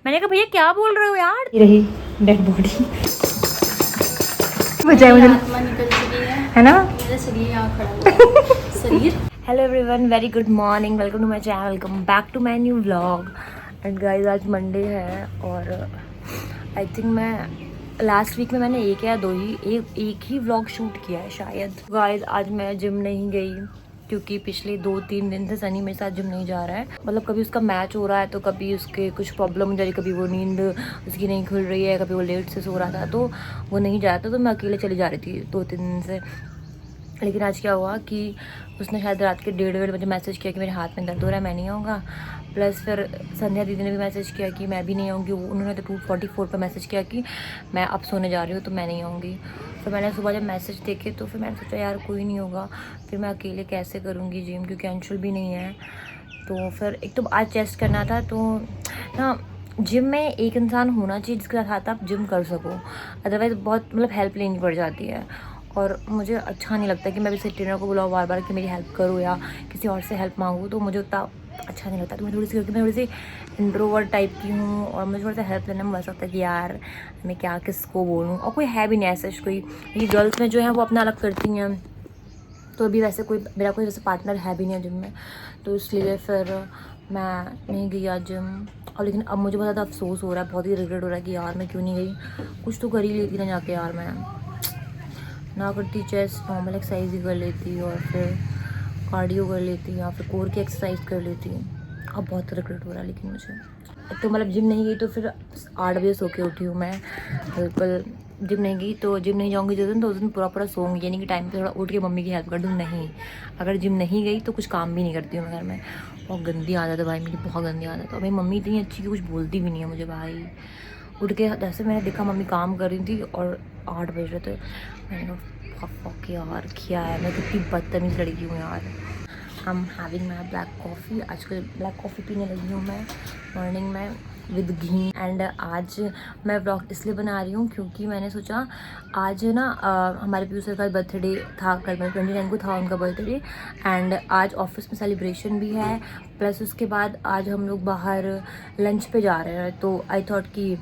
मैंने कहा भैया क्या बोल रहे हो यार, ये रही डेड बॉडी। बचाए मुझे, आत्मा निकल चुकी है ना, मेरा शरीर यहाँ खड़ा हुआ है। शरीर। Hello everyone, very good morning, welcome to my channel, welcome back to my new vlog. And guys आज मंडे है और आई थिंक मैं लास्ट वीक में मैंने एक या दो ही एक ही व्लॉग शूट किया है शायद। गाइस आज मैं जिम नहीं गई क्योंकि पिछले 2-3 दिन से सनी मेरे साथ जिम नहीं जा रहा है। मतलब कभी उसका मैच हो रहा है तो कभी उसके कुछ प्रॉब्लम हो जा रही, कभी वो नींद उसकी नहीं खुल रही है, कभी वो लेट से सो रहा था तो वो नहीं जाता, तो मैं अकेले चली जा रही थी 2-3 दिन से। लेकिन आज क्या हुआ कि उसने शायद रात के 1:30 बजे मैसेज किया कि मेरे हाथ में दर्द हो रहा है, मैं नहीं आऊँगा। प्लस फिर संध्या दीदी ने भी मैसेज किया कि मैं भी नहीं आऊँगी। उन्होंने तो 2:44 पर मैसेज किया कि मैं अब सोने जा रही हूँ तो मैं नहीं आऊँगी। फिर मैंने सुबह जब मैसेज देखे तो फिर मैंने सोचा यार कोई नहीं होगा, फिर मैं अकेले कैसे करूँगी जिम, क्योंकि अंशुल भी नहीं है। तो फिर एक तो आज टेस्ट करना था, तो ना जिम में एक इंसान होना चाहिए जिसके साथ आप जिम कर सको, अदरवाइज़ बहुत मतलब हेल्प लेनी पड़ जाती है। और मुझे अच्छा नहीं लगता कि मैं भी ट्रेनर को बुलाऊँ बार बार कि मेरी हेल्प करो या किसी और से हेल्प मांगूँ, तो मुझे उतना अच्छा नहीं लगता। तो मैं थोड़ी सी, क्योंकि मैं थोड़ी सी इंट्रोवर्ट टाइप की हूँ और मुझे थोड़ा सा हेल्प लेने में मजा लगता है कि यार मैं क्या किसको बोलूँ, और कोई है भी नहीं ऐसा कोई। ये गर्ल्स में जो है वो अपना अलग करती हैं, तो अभी वैसे कोई मेरा कोई वैसे पार्टनर है भी नहीं है जिम में, तो इसलिए फिर मैं नहीं गई आज जिम। और लेकिन अब मुझे बहुत ज़्यादा अफसोस हो रहा है, बहुत ही रिग्रेट हो रहा है कि यार मैं क्यों नहीं गई। कुछ तो कर ही लेती ना जाके यार, मैं ना करती चेस्ट नॉर्मल एक्सरसाइज ही कर लेती और फिर कार्डियो कर लेती या फिर कोर की एक्सरसाइज कर लेती। अब बहुत रिग्रेट हो रहा है लेकिन मुझे तो मतलब जिम नहीं गई तो फिर 8 बजे सो के उठी हूँ मैं, बिल्कुल जिम नहीं गई तो जिम नहीं जाऊँगी जिस दिन, तो उस दिन पूरा सोऊंगी, यानी कि टाइम पे थोड़ा उठ के मम्मी की हेल्प कर दूँ। नहीं, अगर जिम नहीं गई तो कुछ काम भी नहीं करती हूँ मैं घर में। बहुत गंदी आदत है भाई मेरी, बहुत गंदी आदत है। और मेरी मम्मी इतनी अच्छी कि कुछ बोलती भी नहीं है मुझे भाई। उठ के जैसे मैंने देखा मम्मी काम कर रही थी और 8 बज रहे थे, मैंने कहा फक यार क्या है, मैं कितनी बदतमीज़ लड़की हूँ यार। हम हैविंग माई ब्लैक कॉफ़ी, आजकल ब्लैक कॉफ़ी पीने लगी हूँ मैं मॉर्निंग में विद घी। एंड आज मैं ब्लॉग इसलिए बना रही हूँ क्योंकि मैंने सोचा आज ना हमारे पीयू सर का बर्थडे था, कल 29 को था उनका बर्थडे। एंड आज ऑफिस में सेलिब्रेशन भी है, प्लस उसके बाद आज हम लोग बाहर लंच पे जा रहे हैं, तो आई थॉट कि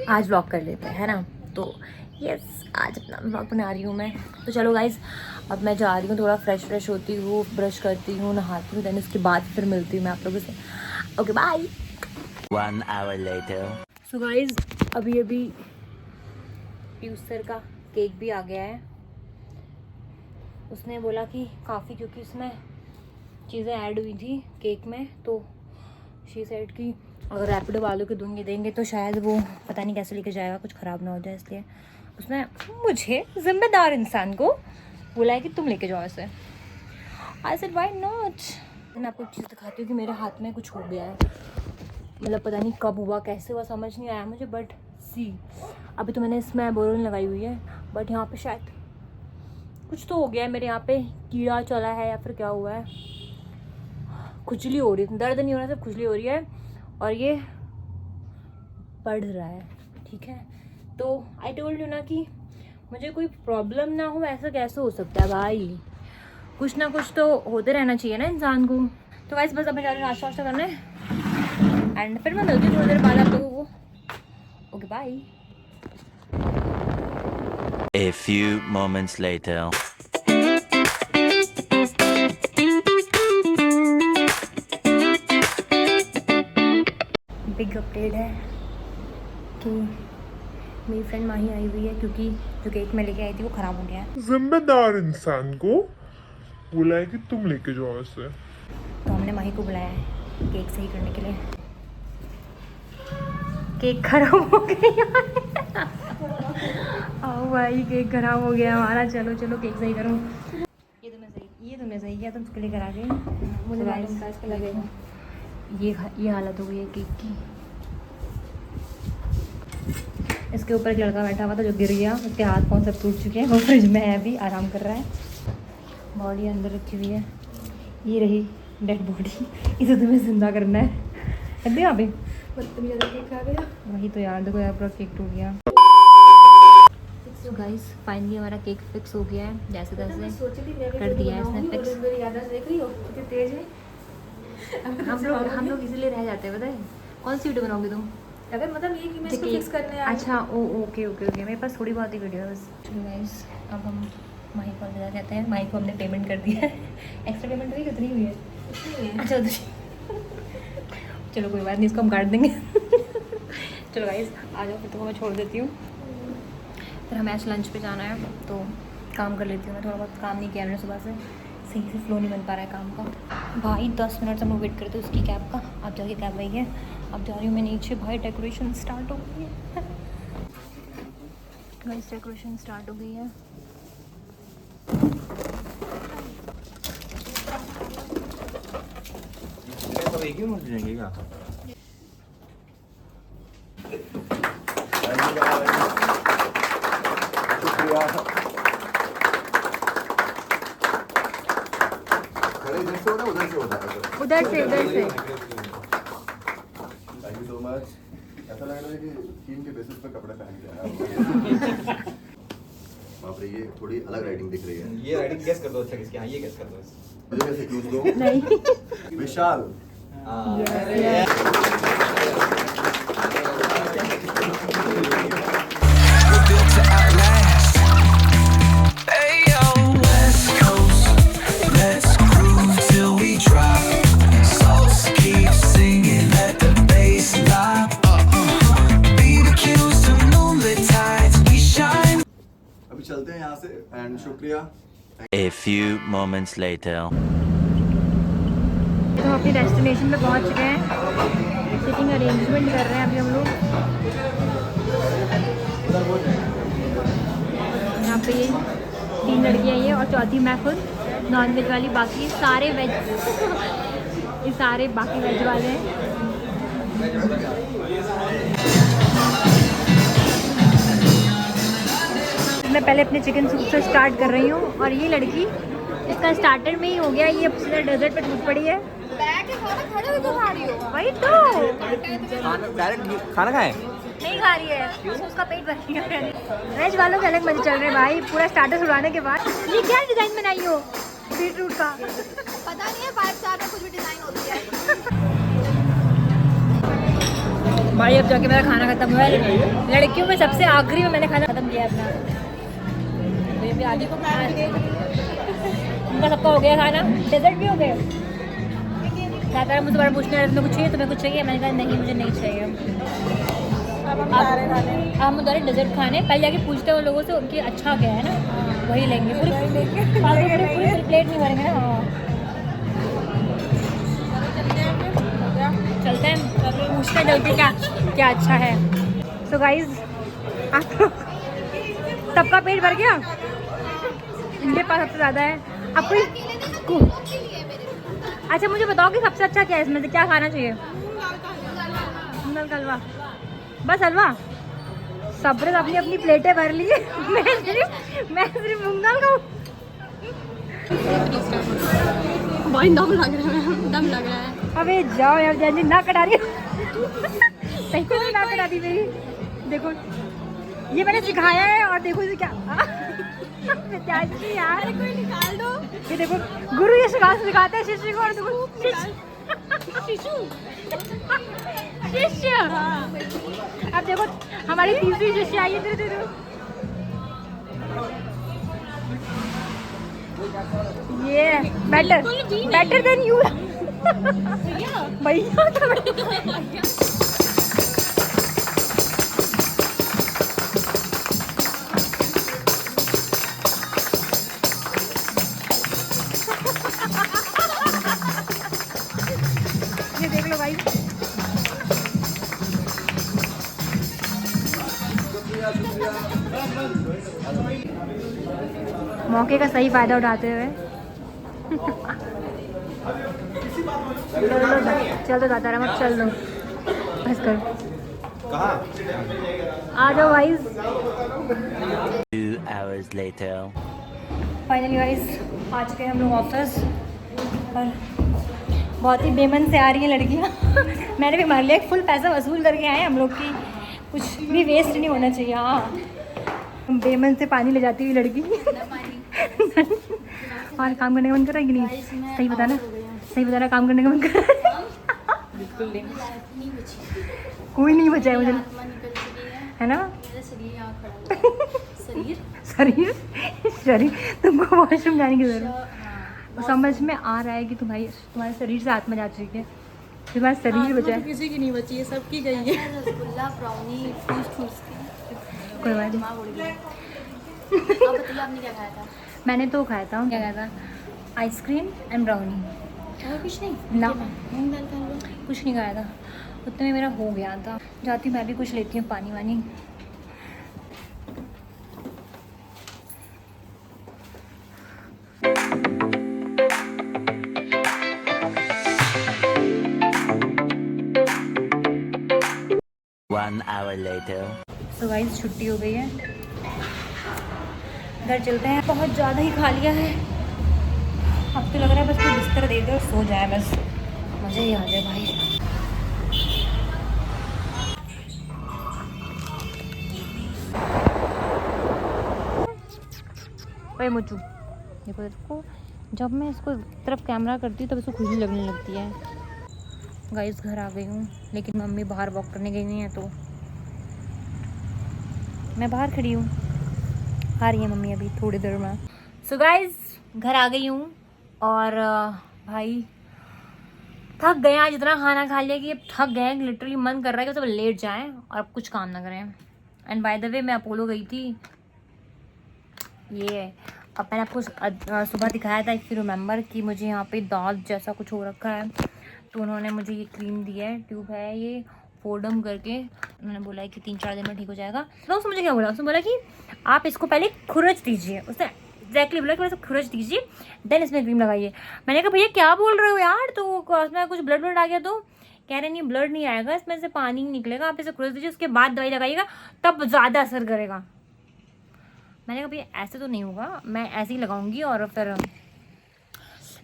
आज व्लॉग कर लेते हैं, है ना। तो यस आज अपना व्लॉग बना रही हूँ मैं। तो चलो गाइज अब मैं जा रही हूँ, थोड़ा फ्रेश होती हूँ, ब्रश करती हूँ, नहाती हूँ, देन उसके बाद फिर मिलती हूँ मैं आप लोगों से। Okay bye. 1 hour later. So guys अभी पीयूष सर का केक भी आ गया है। उसने बोला कि काफ़ी, क्योंकि उसमें चीज़ें ऐड हुई थी केक में, तो शी सेड कि अगर रैपिडो वालों के देंगे तो शायद वो पता नहीं कैसे लेके जाएगा, कुछ ख़राब ना हो जाए, इसलिए उसने मुझे जिम्मेदार इंसान को बोला है कि तुम लेके जाओ इसे। I said why not. मैं आपको एक चीज़ दिखाती हूँ कि मेरे हाथ में कुछ हो गया है, मतलब पता नहीं कब हुआ कैसे हुआ समझ नहीं आया मुझे, बट सी अभी तो मैंने इसमें बोरोलिन लगाई हुई है, बट यहाँ पे शायद कुछ तो हो गया है, मेरे यहाँ पे कीड़ा चला है या फिर क्या हुआ है। खुजली हो रही है, दर्द नहीं हो रहा, सिर्फ खुजली हो रही है और ये बढ़ रहा है, ठीक है। तो आई टोल्ड यू ना कि मुझे कोई प्रॉब्लम ना हो, ऐसा कैसे हो सकता है भाई, कुछ ना कुछ तो होते रहना चाहिए ना इंसान को। तो वैसे बस अब मैं जा रही हूँ नाश्ता वाश्ता करने, एंड फिर मैं मिलती हूँ थोड़ी देर बाद आप लोगों को। Okay bye. A few moments later. Big update है कि मेरी फ्रेंड माही आई हुई है, क्योंकि जो केक मैं लेके आई थी वो ख़राब हो गया है। जिम्मेदार इंसान को बोला है कि तुम लेके जाओ इसे। तो हमने माही को बुलाया है केक सही करने के लिए। केक खराब हो गया। आओ भाई केक खराब हो गया हमारा, चलो केक सही करो। ये तुमने सही किया, तुम उसके लिए करा गए, मुझे मालूम था इसका लगेगा। ये हालत हो गई है केक की। इसके ऊपर एक लड़का बैठा हुआ था जो गिर गया, उसके हाथ पाँव सब टूट चुके हैं, वो फ्रिज में है अभी आराम कर रहा है, बॉडी अंदर रखी हुई है। ये रही डेड बॉडी, इसे तुम्हें जिंदा करना है। रख यहाँ पे, केक खा गया वही तो यार, देखो यार पूरा केक टूट गया। तो गाइस फाइनली हमारा केक फिक्स हो गया है, जैसे तैसे कर दिया है इसने फिक्स। देख रही हो कितनी तेज है। हम लोग इसीलिए रह जाते हैं, पता है कौन सी वीडियो बनाओगे तुम? अगर मतलब ये कि मैं इसको ठीक है। फिक्स करने अच्छा ओके ओके ओके, मेरे पास थोड़ी बहुत ही वीडियो है बस। चलो गाइस, अब हम माही को अलविदा कहते हैं। माही को हमने पेमेंट कर दिया है। एक्स्ट्रा पेमेंट हुई कितनी हुई है? अच्छा चलो कोई बात नहीं, इसको हम काट देंगे। चलो गाइस आ जाओ, फिर तुमको मैं छोड़ देती हूँ। फिर हमें आज लंच पे जाना है तो काम कर लेती हूँ। मैं थोड़ा बहुत काम नहीं किया मैंने सुबह से, सही से फ्लो नहीं बन पा रहा है काम का। भाई 10 मिनट से हम लोग वेट करते उसकी कैब का। अब जाके कैब आई है, अब जा रही हूँ मैं नीचे। भाई डेकोरेशन स्टार्ट हो गई है। गाइस डेकोरेशन स्टार्ट हो गई है। सब एक ही में जाएंगे क्या? खड़े इधर से होता है, उधर से होता है? उधर से थैंक यू सो मच। ऐसा लग रहा है कि थीम के बेसिस पे कपड़े पहन के आया हूं। बाप रे, ये थोड़ी अलग राइटिंग दिख रही है। ये राइटिंग गेस कर दो अच्छा किसकी? हाँ ये गेस कर दो। मुझे कैसे क्लूज दो? नहीं। विशाल। अभी चलते हैं यहाँ से एंड शुक्रिया। A few moments later. हम अपनी डेस्टिनेशन पे पहुंच चुके हैं। सिटिंग अरेंजमेंट कर रहे हैं अभी हम लोग। यहाँ पे ये 3 लड़कियाँ ये और चौथी मैं खुद नॉन वेज वाली, बाकी सारे वेज। ये सारे बाकी वेज वाले हैं। मैं पहले अपने चिकन सूप से स्टार्ट कर रही हूँ और ये लड़की इसका स्टार्टर में ही हो गया, ये अब सीधा डेजर्ट पे टूट पड़ी है। वही तो डायरेक्ट खाना खाएं? नहीं खा रही है, उसका पेट भर गया है। वेज वालों के अलग मजे चल रहे हैं भाई, पूरा स्टार्टर उड़ाने के बाद। ये क्या डिजाइन बनाई हो बीटरूट का? पता नहीं है 5 स्टार में कुछ भी डिजाइन होती है। भाई अब जाके मेरा खाना खत्म हुआ है। लड़कियों में सबसे आखिरी में मैंने खाना खत्म किया अपना। तो ये भी आगे को उनका सबका हो गया खाना, डेजर्ट भी हो गए। ज़्यादा मुझसे बार पूछने वाले तुम्हें कुछ चाहिए, तुम्हें कुछ चाहिए? मैंने कहा नहीं मुझे नहीं चाहिए। अब हम उधर डेजर्ट खाने पहले जाके पूछते हैं उन लोगों से उनकी अच्छा क्या है ना, वही लेंगे। पूरी प्लेट नहीं भरेंगे ना। चलते हैं पूछते हैं जल्दी क्या क्या अच्छा है। सो गाइज आप सबका पेट भर गया? इनके पास सबसे ज़्यादा है। अब कोई अच्छा मुझे बताओ कि सबसे अच्छा क्या है इसमें से, क्या खाना चाहिए? मूंग दाल का हलवा, बस हलवा? सब ने अपनी अपनी प्लेटें भर ली। मैं सिर्फ मूंग दाल खाऊं? बहुत दम लग रहा है, दम लग रहा है। अबे जाओ यार, जैसे ना कटा रही सही को ना कटा दी मेरी। देखो ये मैंने सिखाया है और देखो इसे क्या त्यागी यार। कोई निकाल दो। ये देखो गुरु ये सिखाते हैं शिष्य को, और देखो शिष्य। अब देखो हमारी तीसरी शिष्य आई है। तेरे ये बेटर देन यू भैया। ये देख लो भाई, मौके का सही फायदा उठाते हुए। चल तो दादा मत चल लो, बस कर। आ जाओ guys. 2 hours later. Finally guys आ चुके हैं हम लोग ऑफिस और बहुत ही बेमन से आ रही हैं लड़कियाँ। मैंने भी मान लिया फुल पैसा वसूल करके आए हम लोग की, कुछ भी वेस्ट नहीं होना चाहिए। हाँ बेमन से पानी ले जाती हुई लड़की। और काम करने का मन कर रहा है कि नहीं? सही बताना, सही बताना, काम करने का मन कर रहा है? बिल्कुल नहीं, नहीं बची, कोई नहीं बचा है मुझे, आत्मा निकल चुकी है, है ना। मेरा शरीर यहाँ खड़ा है। शरीर शरीर शरीर तुमको वॉशरूम जाने की जरूरत, हाँ, समझ में आ रहा है कि तुम्हारे शरीर से आत्मा जा चुकी है, तुम्हारा शरीर बचा है। किसी की नहीं बची है, सबकी गई है। रसगुल्ला ब्राउनी ठूस ठूस के कोई बात नहीं। दिमाग उड़ गया। अब बताइए आपने क्या खाया था? मैंने तो खाया था, क्या खाया था, आइसक्रीम एंड ब्राउनी, और कुछ नहीं ना मूंग दाल का हलवा। कुछ नहीं खाया था, उतने में मेरा हो गया था। जाती मैं भी कुछ लेती हूँ, पानी वानी। One hour later. तो गाइस छुट्टी हो गई है, घर चलते हैं। बहुत ज़्यादा ही खा लिया है, अब तो लग रहा है बस कोई बिस्तर दे दे और सो जाए, बस मज़े ही आ जाए भाई। भाई मुझू देखो, इसको जब मैं इसको तरफ कैमरा करती हूँ तब इसको खुजली लगने लगती है। गाइस घर आ गई हूँ, लेकिन मम्मी बाहर वॉक करने गई नहीं है, तो मैं बाहर खड़ी हूँ। आ रही है मम्मी अभी थोड़ी देर में। सो गाइस घर आ गई हूँ और भाई थक गए आज, इतना खाना खा लिया कि अब थक गए, लिटरली मन कर रहा है कि सब लेट जाएं और अब कुछ काम ना करें। एंड बाय द वे मैं अपोलो गई थी, ये अब मैंने आपको सुबह दिखाया था इफ़ यू रिमेंबर कि मुझे यहाँ पे दांत जैसा कुछ हो रखा है, तो उन्होंने मुझे ये क्रीम दी है, ट्यूब है ये, फोर्डम करके। उन्होंने बोला है कि 3-4 दिन में ठीक हो जाएगा। तो उसने मुझे क्या बोला, उसने बोला कि आप इसको पहले खुरच दीजिए, उसने एग्जैक्टली बोला कि बस खुरच दीजिए देन इसमें क्रीम लगाइए। मैंने कहा भैया क्या बोल रहे हो यार, तो उसमें कुछ ब्लड आ गया, तो कह रहे नहीं ब्लड नहीं आएगा, इसमें से पानी ही निकलेगा, आप इसे खुरच दीजिए, उसके बाद दवाई लगाइएगा तब ज़्यादा असर करेगा। मैंने कहा भैया ऐसे तो नहीं होगा, मैं ऐसे ही लगाऊंगी और फिर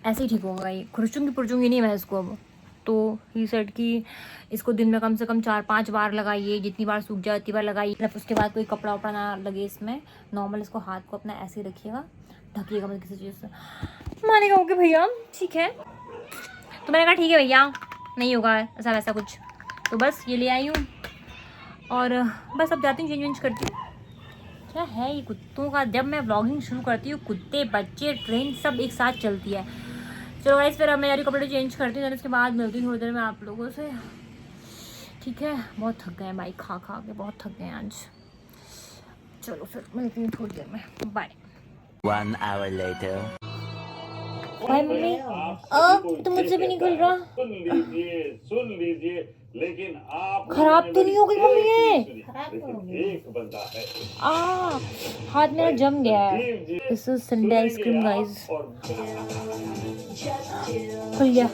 ऐसे ही ठीक होगा, ये खुरचूंगी पुरचूंगी नहीं मैं इसको अब। तो ही सेड कि इसको दिन में कम से कम 4-5 बार लगाइए, जितनी बार सूख जाए उतनी बार लगाइए, उसके बाद कोई कपड़ा वपड़ा ना लगे इसमें, नॉर्मल इसको हाथ को अपना ऐसे ही रखिएगा, ढकिएगा मतलब किसी चीज़ से। मानेगा ओके भैया ठीक है, तो मैंने कहा ठीक है भैया नहीं होगा ऐसा वैसा कुछ, तो बस ये ले आई हूँ और बस अब जाती हूँ, चेंज करती हूँ। क्या है ये कुत्तों का, जब मैं व्लॉगिंग शुरू करती हूँ कुत्ते बच्चे ट्रेन सब एक साथ चलती है। चलो गाइस फिर अब मैं यारी कपड़े चेंज करती हूँ, उसके बाद मिलती हूँ थोड़ी देर में आप लोगों से, ठीक है। बहुत थक गए हैं भाई, खा के बहुत थक गए हैं आज। चलो फिर मिलती हूँ थोड़ी देर में, bye. 1 hour later. Bye mummy. तो मुझसे भी नहीं खुल रहा, सुन लीजिए लेकिन आप खराब तो नहीं हो गई मम्मी ये? एक बंदा है हाथ मेरा जम गया है। This is Sunday ice cream guys, खुल गया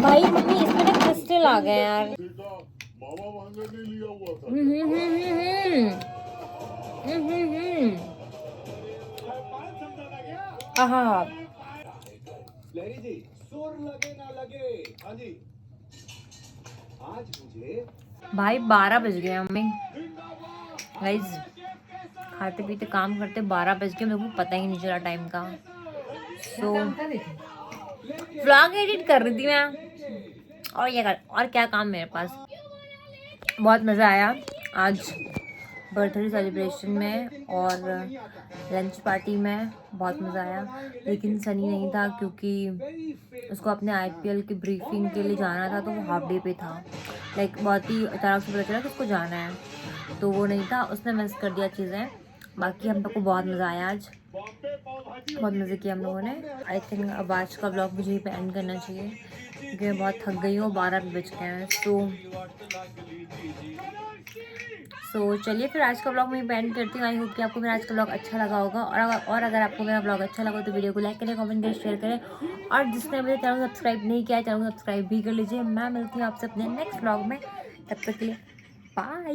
भाई। मम्मी इसमें ना क्रिस्टल आ गए यार। हाँ भाई 12 बज गए मम्मी। गाइस खाते पीते काम करते 12 बज गए, मेरे को पता ही नहीं चला टाइम का। सो व्लॉग एडिट कर रही थी मैं, और क्या काम मेरे पास। बहुत मज़ा आया आज बर्थडे सेलिब्रेशन में और लंच पार्टी में, बहुत मज़ा आया। लेकिन सनी नहीं था क्योंकि उसको अपने IPL की ब्रीफिंग के लिए जाना था, तो वो हाफ डे पे था। लाइक बहुत ही अचानक से पता चला कि उसको जाना है, तो वो नहीं था, उसने मिस कर दिया चीज़ें। बाकी हम लोग को बहुत मज़ा आया आज, बहुत मज़े किए हम लोगों ने। आई थिंक अब आज का ब्लॉग मुझे यहीं पे एंड करना चाहिए क्योंकि मैं बहुत थक गई हूँ, 12 बज गए हैं। सो चलिए फिर आज का ब्लॉग मैं एंड करती हूँ। आई होप कि आपको मेरा आज का ब्लॉग अच्छा लगा होगा, और अगर आपको मेरा ब्लॉग अच्छा लगा तो वीडियो को लाइक करें, कमेंट करें, शेयर करें, और जिसने मुझे चैनल सब्सक्राइब नहीं किया है चैनल को सब्सक्राइब भी कर लीजिए। मैं मिलती हूँ आपसे अपने नेक्स्ट ब्लॉग में, तब तक के लिए बाय।